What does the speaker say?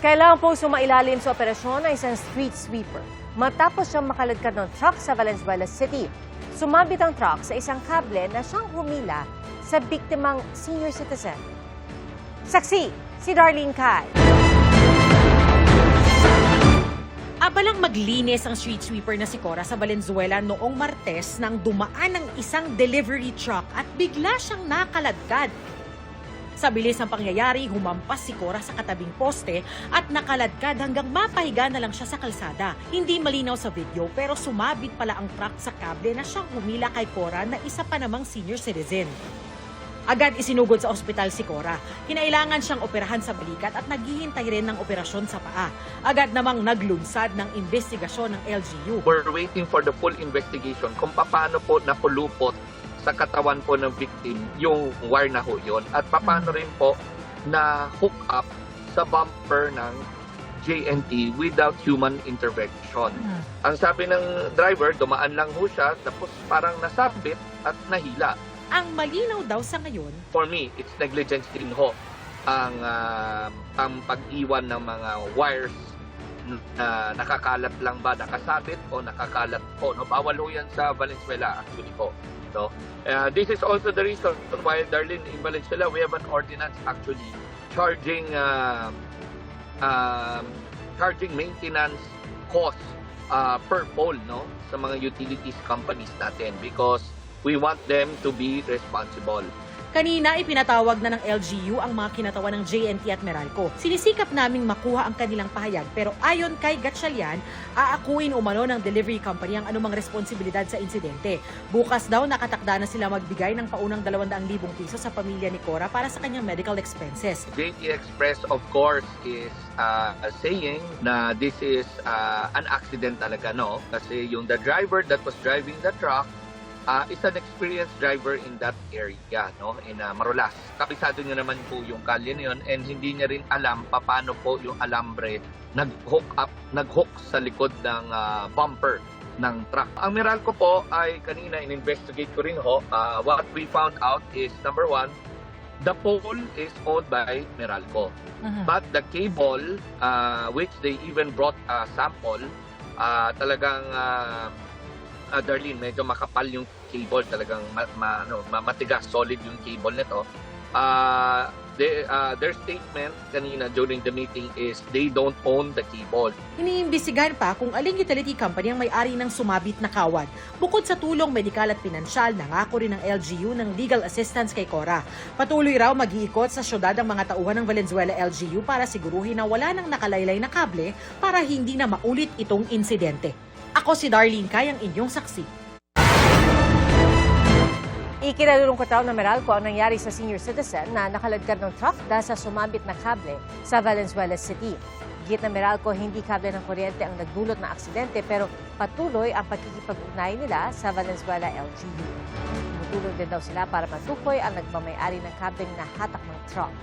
Kailangan pong sumailalim sa operasyon ng isang street sweeper matapos siyang makaladkad ng truck sa Valenzuela City. Sumabit ang truck sa isang kable na siyang humila sa biktimang senior citizen. Saksi, si Darlene Kai. Abalang maglinis ang street sweeper na si Cora sa Valenzuela noong Martes nang dumaan ng isang delivery truck at bigla siyang nakaladkad. Sa bilis ng pangyayari, humampas si Cora sa katabing poste at nakaladkad hanggang mapahiga na lang siya sa kalsada. Hindi malinaw sa video pero sumabit pala ang truck sa kable na siyang humila kay Cora na isa pa namang senior citizen. Agad isinugod sa ospital si Cora. Kinailangan siyang operahan sa balikat at naghihintay rin ng operasyon sa paa. Agad namang naglunsad ng investigasyon ng LGU. We're waiting for the full investigation kung paano po napulupot sa katawan po ng victim yung wire na ho yun at paano rin po na hook up sa bumper ng JNT without human intervention. Ang sabi ng driver, dumaan lang ho siya tapos parang nasabit at nahila. Ang malinaw daw sa ngayon, For me, it's negligence din ho ang pag-iwan ng mga wires na nakakalat lang ba, nakasabit o nakakalat po. No? Bawal ho yan sa Valenzuela actually po. So, this is also the reason why, Darlene, in Valenzuela, we have an ordinance actually charging maintenance cost per pole, no, sa mga utilities companies natin because we want them to be responsible. kanina ipinatawag na ng LGU ang mga kinatawan ng JNT at Meralco. Sinisikap naming makuha ang kanilang pahayag pero ayon kay Gatchalian, aakuin umano ng delivery company ang anumang responsibilidad sa insidente. Bukas daw nakatakda na sila magbigay ng paunang 200,000 piso sa pamilya ni Cora para sa kanyang medical expenses. JNT Express, of course, is saying na this is an accident talaga, no? Kasi yung the driver that was driving the truck is an experienced driver in that area, no, in Marolas. Kabisado niya naman po yung kalye na yun and hindi niya rin alam paano po yung alambre nag-hook sa likod ng bumper ng truck. Ang Meralco po ay kanina in-investigate ko rin ho. What we found out is, number one, the pole is owned by Meralco. But the cable, which they even brought a sample, talagang Darlene, medyo makapal yung cable, talagang matigas, solid yung cable nito. Their statement kanina during the meeting is they don't own the cable. Iniimbestigahan pa kung aling utility company ang may-ari ng sumabit na kawad. Bukod sa tulong medikal at pinansyal, nangako rin ng LGU ng legal assistance kay Cora. Patuloy raw mag-iikot sa syudad ang mga tauhan ng Valenzuela LGU para siguruhin na wala nang nakalaylay na kable para hindi na maulit itong insidente. Ako si Darlene Kai, ang inyong saksi. Ikinalulungkot raw ng Meralco ang nangyari sa senior citizen na nakaladkad ng truck dahil sa sumabit na kable sa Valenzuela City. Git ng Meralco, hindi kable ng kuryente ang nagdulot ng aksidente pero patuloy ang pagkikipag-ugnay nila sa Valenzuela LGU. Tumutulong din daw sila para matukoy ang nagmamayari ng kableng na hatak ng truck.